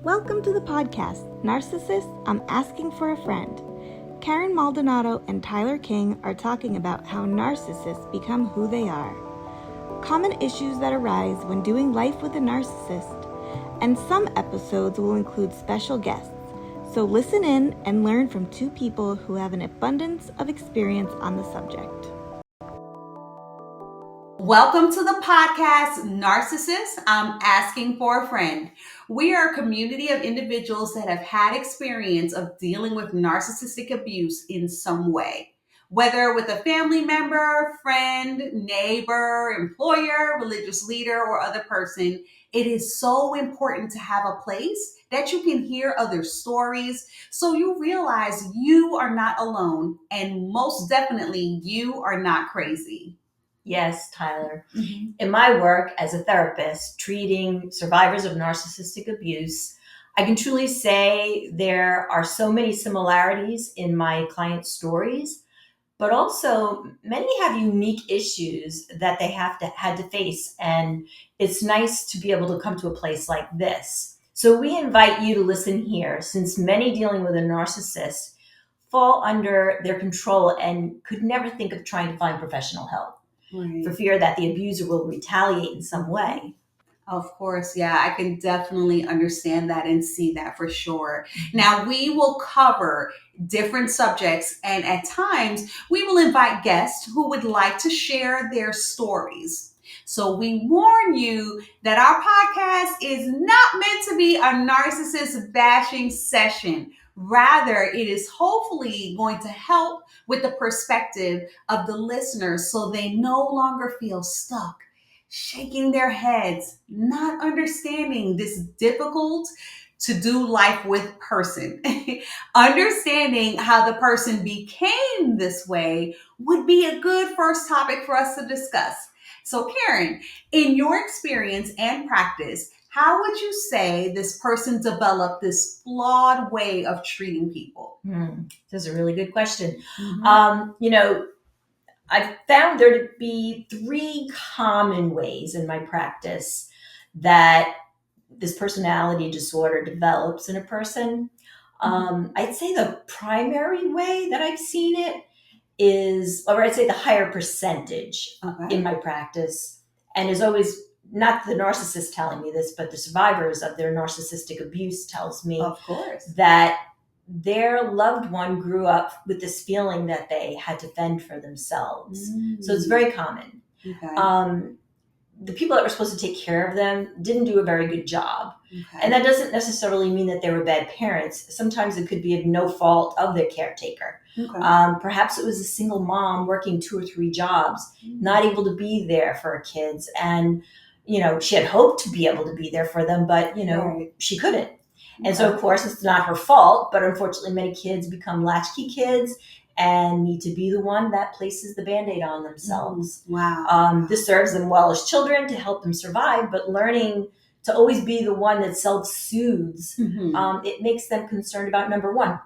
Welcome to the podcast, Narcissist, I'm Asking for a Friend. Karen Maldonado and Tyler King are talking about how narcissists become who they are, common issues that arise when doing life with a narcissist, and some episodes will include special guests. So listen in and learn from two people who have an abundance of experience on the subject. Welcome to the podcast, Narcissist, I'm Asking for a Friend. We are a community of individuals that have had experience of dealing with narcissistic abuse in some way. Whether with a family member, friend, neighbor, employer, religious leader, or other person, it is so important to have a place that you can hear other stories so you realize you are not alone and most definitely you are not crazy. Yes, Tyler. Mm-hmm. In my work as a therapist treating survivors of narcissistic abuse, I can truly say there are so many similarities in my clients' stories, but also many have unique issues that they had to face. And it's nice to be able to come to a place like this. So we invite you to listen here, since many dealing with a narcissist fall under their control and could never think of trying to find professional help. Right. For fear that the abuser will retaliate in some way. Of course, yeah, I can definitely understand that and see that for sure. Now, we will cover different subjects, and at times we will invite guests who would like to share their stories. So we warn you that our podcast is not meant to be a narcissist bashing session. Rather, it is hopefully going to help with the perspective of the listeners so they no longer feel stuck, shaking their heads, not understanding this difficult to do life with person. Understanding how the person became this way would be a good first topic for us to discuss. So Karen, in your experience and practice, how would you say this person developed this flawed way of treating people? That's a really good question. Mm-hmm. I've found there to be three common ways in my practice that this personality disorder develops in a person. I'd say the primary way that I've seen it is, or I'd say the higher percentage in my practice, and is always not the narcissist telling me this, but the survivors of their narcissistic abuse tells me, of course, that their loved one grew up with this feeling that they had to fend for themselves. So it's very common. Okay. The people that were supposed to take care of them didn't do a very good job. Okay. And that doesn't necessarily mean that they were bad parents. Sometimes it could be of no fault of their caretaker. Okay. Perhaps it was a single mom working 2 or 3 jobs, not able to be there for her kids. And, she had hoped to be able to be there for them, but, she couldn't. And so, of course, it's not her fault, but unfortunately, many kids become latchkey kids and need to be the one that places the Band-Aid on themselves. Wow. This serves them well as children to help them survive, but learning to always be the one that self-soothes, it makes them concerned about number one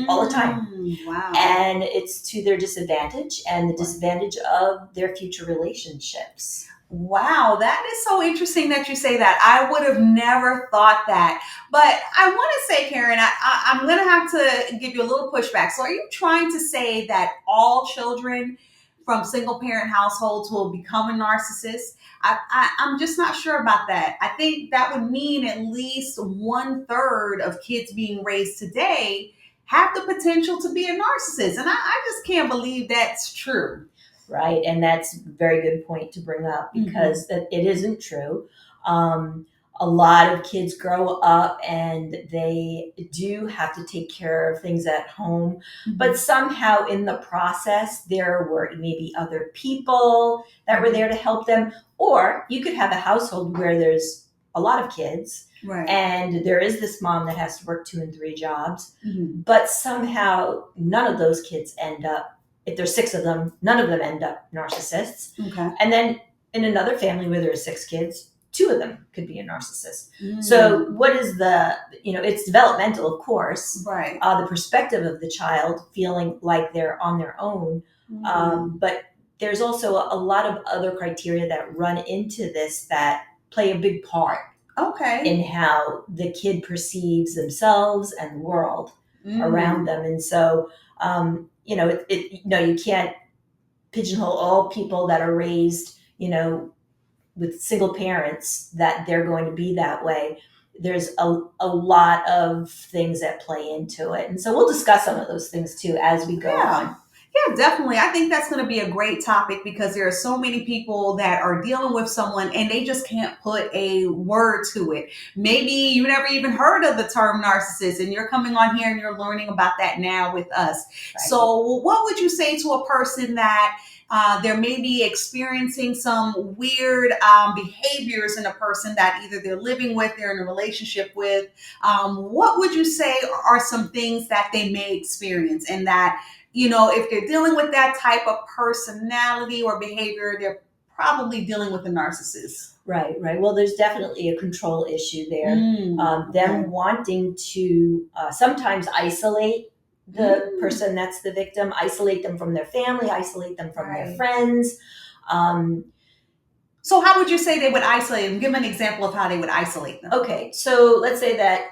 all the time. Wow. And it's to their disadvantage and the disadvantage of their future relationships. Wow, that is so interesting that you say that. I would have never thought that. But I want to say, Karen, I'm going to have to give you a little pushback. So are you trying to say that all children from single parent households will become a narcissist? I'm just not sure about that. I think that would mean at least 1/3 of kids being raised today have the potential to be a narcissist. And I just can't believe that's true. Right. And that's a very good point to bring up, because that it isn't true. A lot of kids grow up and they do have to take care of things at home, but somehow in the process, there were maybe other people that were there to help them. Or you could have a household where there's a lot of kids, right, and there is this mom that has to work 2 and 3 jobs, but somehow none of those kids end up, if there's 6 of them, none of them end up narcissists. Okay. And then in another family where there are 6 kids, 2 of them could be a narcissist. So what is it's developmental, of course. Right. The perspective of the child feeling like they're on their own. But there's also a lot of other criteria that run into this that play a big part Okay. in how the kid perceives themselves and the world around them. And so, you can't pigeonhole all people that are raised, with single parents that they're going to be that way. There's a lot of things that play into it. And so we'll discuss some of those things too as we go on. Yeah, definitely. I think that's going to be a great topic because there are so many people that are dealing with someone and they just can't put a word to it. Maybe you never even heard of the term narcissist and you're coming on here and you're learning about that now with us. Right. So what would you say to a person that they're maybe experiencing some weird behaviors in a person that either they're living with, they're in a relationship with? What would you say are some things that they may experience and that, if they're dealing with that type of personality or behavior, they're probably dealing with a narcissist? Right. Well, there's definitely a control issue there. Okay. Them wanting to sometimes isolate the person that's the victim, isolate them from their family, isolate them from their friends. So how would you say they would isolate them? Give them an example of how they would isolate them. Okay, so let's say that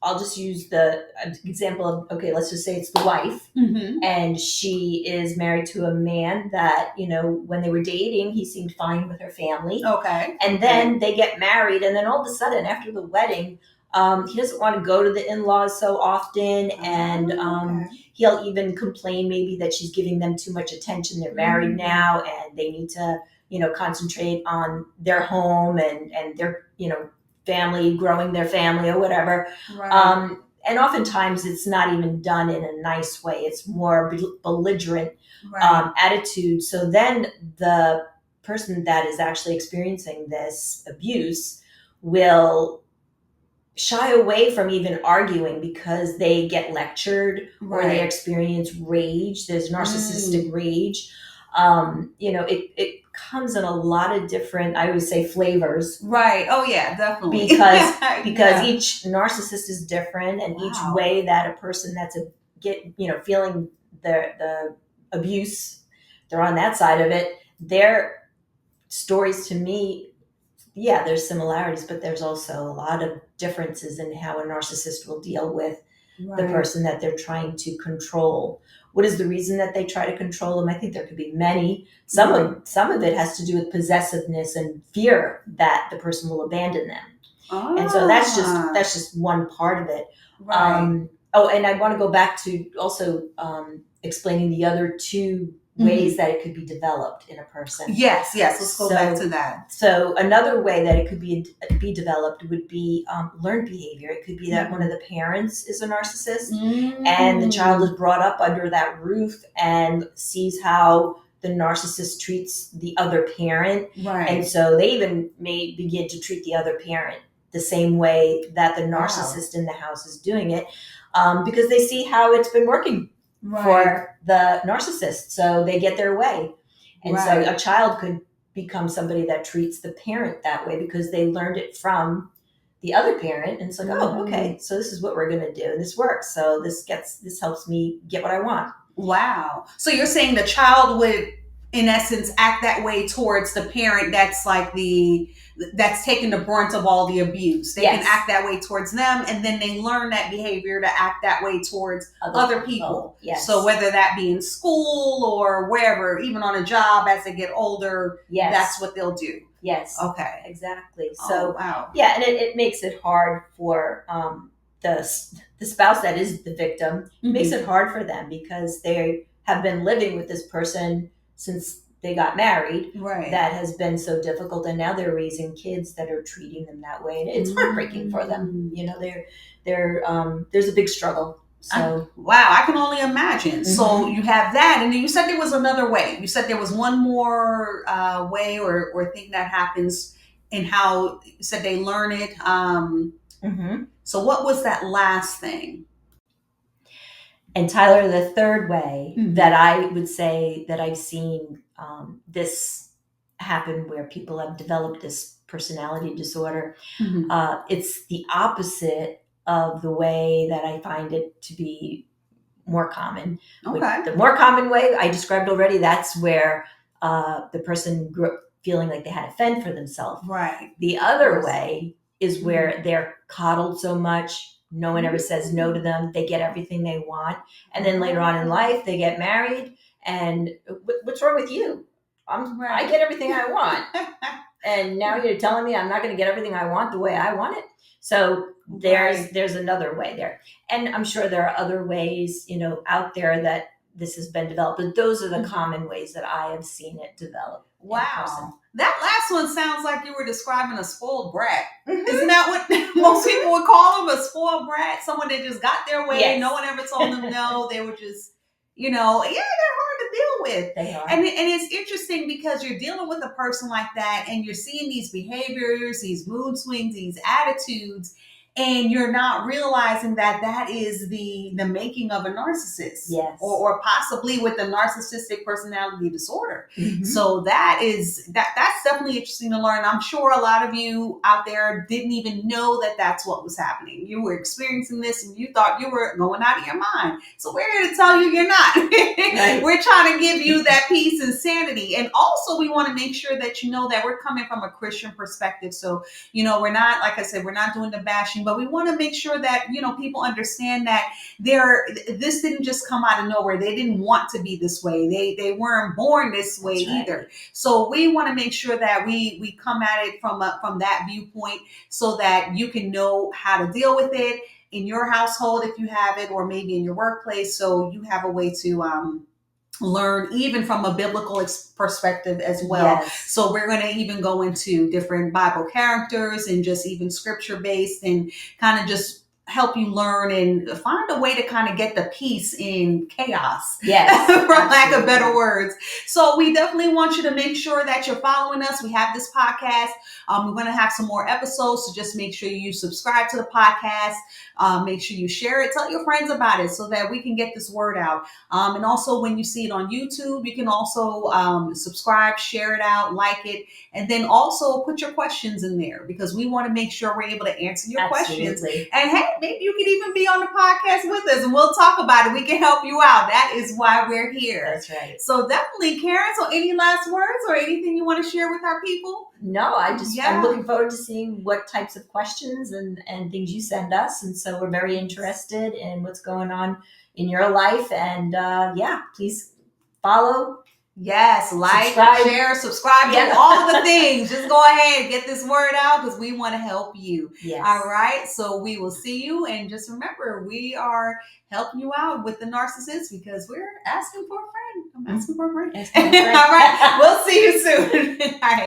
I'll just use the example of, let's just say it's the wife, and she is married to a man that, when they were dating, he seemed fine with her family. Okay. And then they get married, and then all of a sudden, after the wedding, he doesn't want to go to the in-laws so often, and he'll even complain maybe that she's giving them too much attention. They're married now, and they need to, concentrate on their home and their, family, growing their family or whatever. Right. And oftentimes it's not even done in a nice way. It's more belligerent attitude. So then the person that is actually experiencing this abuse will shy away from even arguing because they get lectured or they experience rage. There's narcissistic rage. It comes in a lot of different, I always say, flavors. Right. Oh yeah, definitely. Because each narcissist is different, and each way that a person that's feeling the abuse, they're on that side of it. Their stories to me, there's similarities, but there's also a lot of differences in how a narcissist will deal with the person that they're trying to control. What is the reason that they try to control them? I think there could be many. Some of it has to do with possessiveness and fear that the person will abandon them. And so that's just one part of it. Right. And I want to go back to also explaining the other two ways that it could be developed in a person. Yes. Let's go back to that. So another way that it could be developed would be learned behavior. It could be that one of the parents is a narcissist, and the child is brought up under that roof and sees how the narcissist treats the other parent. Right. And so they even may begin to treat the other parent the same way that the narcissist in the house is doing it, because they see how it's been working for the narcissist. So they get their way. And so a child could become somebody that treats the parent that way because they learned it from the other parent. And it's like, oh, okay, so this is what we're going to do. And this works. So this helps me get what I want. Wow. So you're saying the child would, in essence, act that way towards the parent that's like that's taking the brunt of all the abuse. They can act that way towards them, and then they learn that behavior to act that way towards other people. Yes. So whether that be in school or wherever, even on a job as they get older, that's what they'll do. Yes. Okay. Exactly. So wow. Yeah, and it makes it hard for the spouse that is the victim. It makes it hard for them because they have been living with this person since they got married. Right. That has been so difficult, and now they're raising kids that are treating them that way, and it's heartbreaking for them. There's a big struggle. So I can only imagine. So you have that, and then you said there was another way. You said there was one more way or thing that happens in how you said they learn it. So what was that last thing? And Tyler, the third way that I would say that I've seen this happen where people have developed this personality disorder, it's the opposite of the way that I find it to be more common. Okay. The more common way I described already, that's where the person grew up feeling like they had to fend for themselves. Right. The other way is where they're coddled so much. No one ever says no to them. They get everything they want. And then later on in life, they get married. And what's wrong with you? I get everything I want. And now you're telling me I'm not going to get everything I want the way I want it. So there's another way there. And I'm sure there are other ways, out there that this has been developed. But those are the common ways that I have seen it develop. Wow. That last one sounds like you were describing a spoiled brat. Isn't that what most people would call them? A spoiled brat? Someone that just got their way. Yes. No one ever told them no. They were just, they're hard to deal with. They are. And it's interesting because you're dealing with a person like that and you're seeing these behaviors, these mood swings, these attitudes, and you're not realizing that is the making of a narcissist. Yes. Or possibly with a narcissistic personality disorder. Mm-hmm. So that's definitely interesting to learn. I'm sure a lot of you out there didn't even know that that's what was happening. You were experiencing this and you thought you were going out of your mind. So we're here to tell you you're not. Right. We're trying to give you that peace and sanity. And also we want to make sure that you know that we're coming from a Christian perspective. So, we're not, like I said, we're not doing the bashing, but we want to make sure that, people understand that this didn't just come out of nowhere. They didn't want to be this way. They weren't born this way either. So we want to make sure that we come at it from that viewpoint so that you can know how to deal with it in your household if you have it, or maybe in your workplace. So you have a way to learn even from a biblical perspective as well. Yes. So we're going to even go into different Bible characters and just even scripture based and kind of just help you learn and find a way to kind of get the peace in chaos. Yes. For lack of better words. So we definitely want you to make sure that you're following us. We have this podcast. We're going to have some more episodes. So just make sure you subscribe to the podcast. Make sure you share it. Tell your friends about it so that we can get this word out. And also when you see it on YouTube, you can also subscribe, share it out, like it, and then also put your questions in there because we want to make sure we're able to answer your questions. And hey, maybe you could even be on the podcast with us and we'll talk about it. We can help you out. That is why we're here. That's right. So definitely, Karen, so any last words or anything you want to share with our people? No, I'm looking forward to seeing what types of questions and things you send us. And so we're very interested in what's going on in your life. And please follow. Yes, like, subscribe. Share, subscribe, do all the things. Just go ahead and get this word out because we want to help you. Yes. All right. So we will see you. And just remember, we are helping you out with the narcissist because we're asking for a friend. I'm asking for a friend. All right. We'll see you soon. All right.